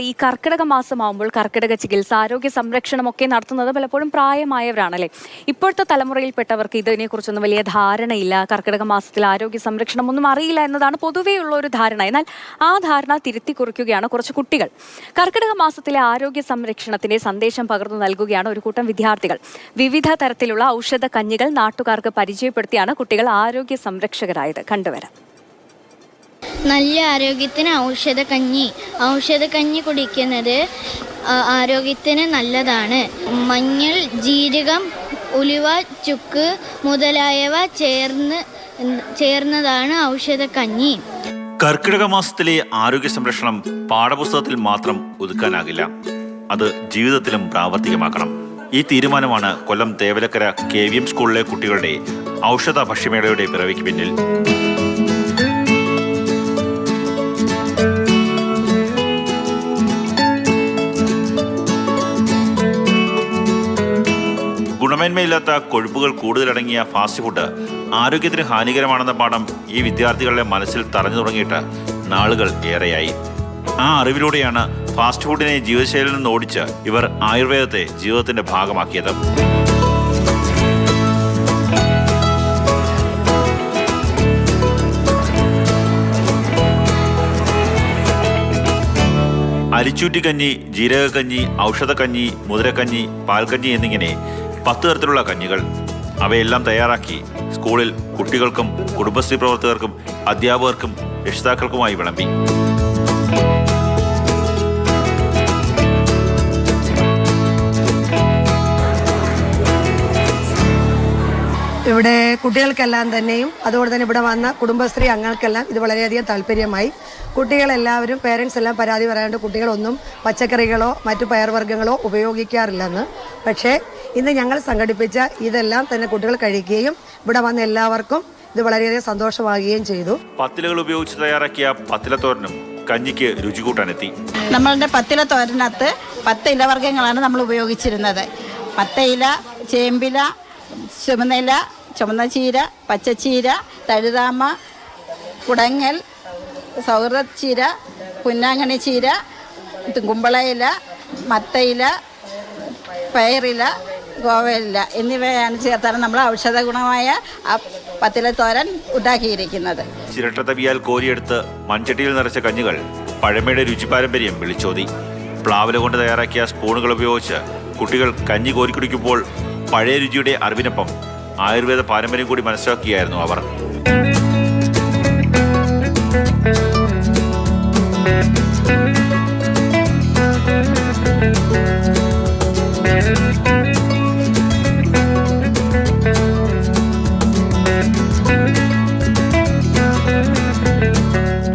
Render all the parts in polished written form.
ഈ കർക്കിടക മാസമാകുമ്പോൾ കർക്കിടക ചികിത്സ ആരോഗ്യ സംരക്ഷണമൊക്കെ നടത്തുന്നത് പലപ്പോഴും പ്രായമായവരാണല്ലേ. ഇപ്പോഴത്തെ തലമുറയിൽപ്പെട്ടവർക്ക് ഇതിനെക്കുറിച്ചൊന്നും വലിയ ധാരണയില്ല. കർക്കിടക മാസത്തിൽ ആരോഗ്യ സംരക്ഷണം ഒന്നും അറിയില്ല എന്നതാണ് പൊതുവെയുള്ള ഒരു ധാരണ. എന്നാൽ ആ ധാരണ തിരുത്തി കുറിക്കുകയാണ് കുറച്ച് കുട്ടികൾ. കർക്കിടക മാസത്തിലെ ആരോഗ്യ സംരക്ഷണത്തിന്റെ സന്ദേശം പകർന്നു നൽകുകയാണ് ഒരു കൂട്ടം വിദ്യാർത്ഥികൾ. വിവിധ തരത്തിലുള്ള ഔഷധ കഞ്ഞികൾ നാട്ടുകാർക്ക് പരിചയപ്പെടുത്തിയാണ് കുട്ടികൾ ആരോഗ്യ സംരക്ഷകരായത്. കണ്ടുവരാം. നല്ല ആരോഗ്യത്തിന് ഔഷധക്കഞ്ഞി കുടിക്കുന്നത് ആരോഗ്യത്തിന് നല്ലതാണ്. മഞ്ഞൾ, ജീരകം, ഉലുവ, ചുക്ക് മുതലായവ ചേർന്നതാണ് ഔഷധക്കഞ്ഞി. കർക്കിടക മാസത്തിലെ ആരോഗ്യ സംരക്ഷണം പാഠപുസ്തകത്തിൽ മാത്രം ഒതുക്കാനാകില്ല, അത് ജീവിതത്തിലും പ്രാവർത്തികമാക്കണം. ഈ തീരുമാനമാണ് കൊല്ലം തേവലക്കര KVM സ്കൂളിലെ കുട്ടികളുടെ ഔഷധ ഭക്ഷ്യമേളയുടെ പിറവിക്ക് പിന്നിൽ. ഗുണമേന്മയില്ലാത്ത കൊഴുപ്പുകൾ കൂടുതലടങ്ങിയ ഫാസ്റ്റ് ഫുഡ് ആരോഗ്യത്തിന് ഹാനികരമാണെന്ന പാഠം ഈ വിദ്യാർത്ഥികളുടെ മനസ്സിൽ തറഞ്ഞു തുടങ്ങിയിട്ട് നാളുകൾ ഏറെയായി. ആ അറിവിലൂടെയാണ് ഫാസ്റ്റ് ഫുഡിനെ ജീവിതശൈലിയിൽ നിന്ന് ഓടിച്ച് ഇവർ ആയുർവേദത്തെ ജീവിതത്തിന്റെ ഭാഗമാക്കിയത്. അരിച്ചൂറ്റിക്കഞ്ഞി, ജീരകക്കഞ്ഞി, ഔഷധക്കഞ്ഞി, മുതിരക്കഞ്ഞി, പാൽക്കഞ്ഞി എന്നിങ്ങനെ 10 തരത്തിലുള്ള കഞ്ഞികൾ. അവയെല്ലാം തയ്യാറാക്കി സ്കൂളിൽ കുട്ടികൾക്കും കുടുംബശ്രീ പ്രവർത്തകർക്കും അധ്യാപകർക്കും രക്ഷിതാക്കൾക്കുമായി വിളമ്പി. ഇവിടെ കുട്ടികൾക്കെല്ലാം തന്നെയും അതുപോലെ തന്നെ ഇവിടെ വന്ന കുടുംബശ്രീ അംഗങ്ങൾക്കെല്ലാം ഇത് വളരെയധികം താല്പര്യമായി. കുട്ടികളെല്ലാവരും പേരൻസ് എല്ലാം പരാതി പറയാണ്ട് കുട്ടികളൊന്നും പച്ചക്കറികളോ മറ്റു പയർവർഗ്ഗങ്ങളോ ഉപയോഗിക്കാറില്ലെന്ന്. പക്ഷേ ഇന്ന് ഞങ്ങൾ സംഘടിപ്പിച്ച ഇതെല്ലാം തന്നെ കുട്ടികൾ കഴിക്കുകയും ഇവിടെ വന്ന എല്ലാവർക്കും ഇത് വളരെയധികം സന്തോഷമാകുകയും ചെയ്തു. പത്തിലകൾ ഉപയോഗിച്ച് തയ്യാറാക്കിയ പത്തിലത്തോരനും കഞ്ഞിക്ക് രുചി കൂട്ടാനെത്തി. നമ്മളുടെ പത്തിലത്തോരനകത്ത് 10 ഇലവർഗ്ഗങ്ങളാണ് നമ്മൾ ഉപയോഗിച്ചിരുന്നത്. പത്തയില, ചേമ്പില, ചുമന്നില, ചുമന്ന ചീര, പച്ചച്ചീര, തഴുതാമ, കുടങ്ങൽ, സൗഹൃദച്ചീര, പുന്നാങ്ങണി ചീര, കുമ്പളയില, മത്തയില, പയറില, ഗോവയില എന്നിവയാണ് ചേർത്താണ് നമ്മൾ ഔഷധ ഗുണമായ പത്തിലത്തോരൻ ഉണ്ടാക്കിയിരിക്കുന്നത്. ചിരട്ടത്തവിയാൽ കോരിയെടുത്ത് മൺചട്ടിയിൽ നിറച്ച കഞ്ഞികൾ പഴമയുടെ രുചി പാരമ്പര്യം വിളിച്ചോതി. പ്ലാവില കൊണ്ട് തയ്യാറാക്കിയ സ്പൂണുകൾ ഉപയോഗിച്ച് കുട്ടികൾ കഞ്ഞി കോരിക്കുടിക്കുമ്പോൾ പഴയ രുചിയുടെ അറിവിനൊപ്പം ആയുർവേദ പാരമ്പര്യം കൂടി മനസ്സിലാക്കിയായിരുന്നു അവർ.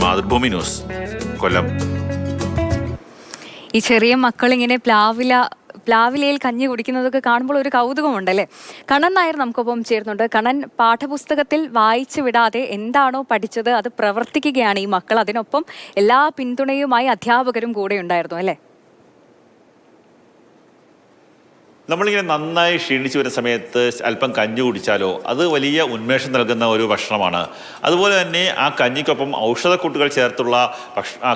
മാതൃഭൂമി ന്യൂസ്, കൊല്ലം. ഈ ചെറിയ മക്കളിങ്ങനെ പ്ലാവിലയിൽ കഞ്ഞി കുടിക്കുന്നതൊക്കെ കാണുമ്പോൾ ഒരു കൗതുകമുണ്ടല്ലേ. കണ്ണൻ നായർ നമുക്കൊപ്പം ചേർന്നുണ്ട്. കണ്ണൻ, പാഠപുസ്തകത്തിൽ വായിച്ചു വിടാതെ എന്താണോ പഠിച്ചത് അത് പ്രവർത്തിക്കുകയാണ് ഈ മക്കൾ. അതിനൊപ്പം എല്ലാ പിന്തുണയുമായി അധ്യാപകരും കൂടെ ഉണ്ടായിരുന്നു അല്ലേ? നമ്മളിങ്ങനെ നന്നായി ക്ഷീണിച്ചു വരുന്ന സമയത്ത് അല്പം കഞ്ഞി കുടിച്ചാലോ അത് വലിയ ഉന്മേഷം നൽകുന്ന ഒരു ഭക്ഷണമാണ്. അതുപോലെ തന്നെ ആ കഞ്ഞിക്കൊപ്പം ഔഷധക്കൂട്ടുകൾ ചേർത്തുള്ള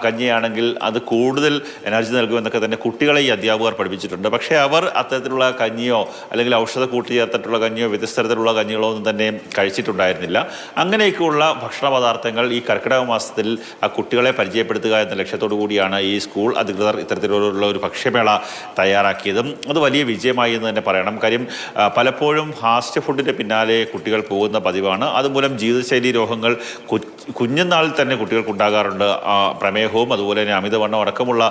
കഞ്ഞിയാണെങ്കിൽ അത് കൂടുതൽ എനർജി നൽകുമെന്നൊക്കെ തന്നെ കുട്ടികളെ ഈ അധ്യാപകർ പഠിപ്പിച്ചിട്ടുണ്ട്. പക്ഷേ അവർ അത്തരത്തിലുള്ള കഞ്ഞിയോ അല്ലെങ്കിൽ ഔഷധക്കൂട്ട് ചേർത്തിട്ടുള്ള കഞ്ഞിയോ വ്യത്യസ്തരത്തിലുള്ള കഞ്ഞികളോ ഒന്നും തന്നെ കഴിച്ചിട്ടുണ്ടായിരുന്നില്ല. അങ്ങനെയൊക്കെയുള്ള ഭക്ഷണ പദാർത്ഥങ്ങൾ ഈ കർക്കിടക മാസത്തിൽ ആ കുട്ടികളെ പരിചയപ്പെടുത്തുക എന്ന ലക്ഷ്യത്തോടു കൂടിയാണ് ഈ സ്കൂൾ അധികൃതർ ഇത്തരത്തിലുള്ള ഒരു ഭക്ഷ്യമേള തയ്യാറാക്കിയതും. അത് വലിയ വിജയമായി എന്ന് തന്നെ പറയണം. കാര്യം പലപ്പോഴും ഫാസ്റ്റ് ഫുഡിൻ്റെ പിന്നാലെ കുട്ടികൾ പോകുന്ന പതിവാണ്. അതുമൂലം ജീവിതശൈലി രോഗങ്ങൾ കുഞ്ഞുനാളിൽ തന്നെ കുട്ടികൾക്കുണ്ടാകാറുണ്ട്. പ്രമേഹവും അതുപോലെ തന്നെ അമിതവണ്ണം അടക്കമുള്ള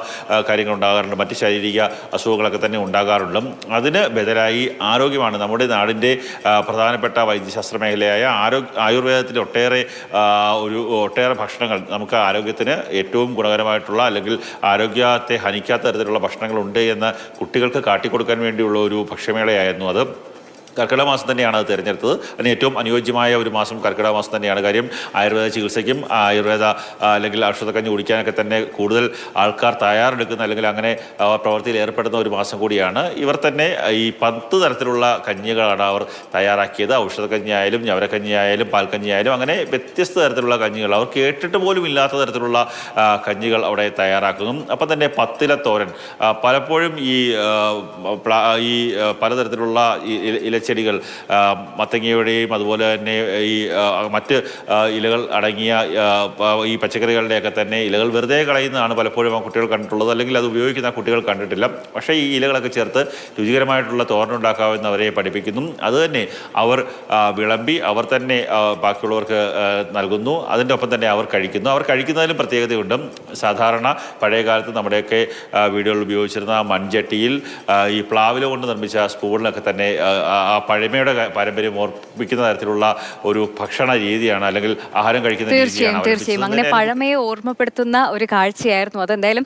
കാര്യങ്ങൾ ഉണ്ടാകാറുണ്ട്. മറ്റ് ശാരീരിക അസുഖങ്ങളൊക്കെ തന്നെ ഉണ്ടാകാറുണ്ട്. അതിന് ബദലായി ആരോഗ്യമാണ് നമ്മുടെ നാടിൻ്റെ പ്രധാനപ്പെട്ട വൈദ്യശാസ്ത്ര മേഖലയായ ആയുർവേദത്തിൻ്റെ ഒട്ടേറെ ഭക്ഷണങ്ങൾ നമുക്ക് ആരോഗ്യത്തിന് ഏറ്റവും ഗുണകരമായിട്ടുള്ള അല്ലെങ്കിൽ ആരോഗ്യത്തെ ഹനിക്കാത്ത തരത്തിലുള്ള ഭക്ഷണങ്ങളുണ്ട് എന്ന് കുട്ടികൾക്ക് കാട്ടിക്കൊടുക്കാൻ വേണ്ടിയുള്ള ഒരു ഭക്ഷ്യമേളയായിരുന്നു അത്. കർക്കിടക മാസം തന്നെയാണ് അത് തിരഞ്ഞെടുത്തത്. അതിന് ഏറ്റവും അനുയോജ്യമായ ഒരു മാസം കർക്കിടക മാസം തന്നെയാണ്. കാര്യം ആയുർവേദ ചികിത്സയ്ക്കും ആയുർവേദ അല്ലെങ്കിൽ ഔഷധക്കഞ്ഞി കുടിക്കാനൊക്കെ തന്നെ കൂടുതൽ ആൾക്കാർ തയ്യാറെടുക്കുന്ന അല്ലെങ്കിൽ അങ്ങനെ പ്രവൃത്തിയിൽ ഏർപ്പെടുന്ന ഒരു മാസം കൂടിയാണ്. ഇവർ തന്നെ ഈ 10 തരത്തിലുള്ള കഞ്ഞികളാണ് അവർ തയ്യാറാക്കിയത്. ഔഷധക്കഞ്ഞി ആയാലും ഞവരക്കഞ്ഞി ആയാലും പാൽക്കഞ്ഞി ആയാലും അങ്ങനെ വ്യത്യസ്ത തരത്തിലുള്ള കഞ്ഞികൾ, അവർ കേട്ടിട്ട് പോലും ഇല്ലാത്ത തരത്തിലുള്ള കഞ്ഞികൾ അവിടെ തയ്യാറാക്കുന്നു. അപ്പം തന്നെ പത്തിലത്തോരൻ, പലപ്പോഴും ഈ പലതരത്തിലുള്ള ഇലച്ചെടികൾ, മത്തങ്ങയുടെയും അതുപോലെ തന്നെ ഈ മറ്റ് ഇലകൾ അടങ്ങിയ ഈ പച്ചക്കറികളുടെയൊക്കെ തന്നെ ഇലകൾ വെറുതെ കളയുന്നതാണ് പലപ്പോഴും ആ കുട്ടികൾ കണ്ടിട്ടുള്ളത്, അല്ലെങ്കിൽ അത് ഉപയോഗിക്കുന്ന കുട്ടികൾ കണ്ടിട്ടില്ല. പക്ഷേ ഈ ഇലകളൊക്കെ ചേർത്ത് രുചികരമായിട്ടുള്ള തോരനുണ്ടാക്കാവുന്നവരെ പഠിപ്പിക്കുന്നു. അതുതന്നെ അവർ വിളമ്പി അവർ തന്നെ ബാക്കിയുള്ളവർക്ക് നൽകുന്നു. അതിൻ്റെ ഒപ്പം തന്നെ അവർ കഴിക്കുന്നു. അവർ കഴിക്കുന്നതിലും പ്രത്യേകതയുണ്ട്. സാധാരണ പഴയ കാലത്ത് നമ്മുടെയൊക്കെ വീടുകളിൽ ഉപയോഗിച്ചിരുന്ന മൺചട്ടിയിൽ ഈ പ്ലാവില കൊണ്ട് നിർമ്മിച്ച സ്പൂണിലൊക്കെ തന്നെ ആ പഴമയുടെ പാരമ്പര്യം ഓർപ്പിക്കുന്ന തരത്തിലുള്ള ഒരു ഭക്ഷണ രീതിയാണ്, അല്ലെങ്കിൽ ആഹാരം കഴിക്കുന്ന രീതിയാണ്. തീർച്ചയായും അങ്ങനെ പഴമയെ ഓർമ്മപ്പെടുത്തുന്ന ഒരു കാഴ്ചയായിരുന്നു അതെന്തായാലും.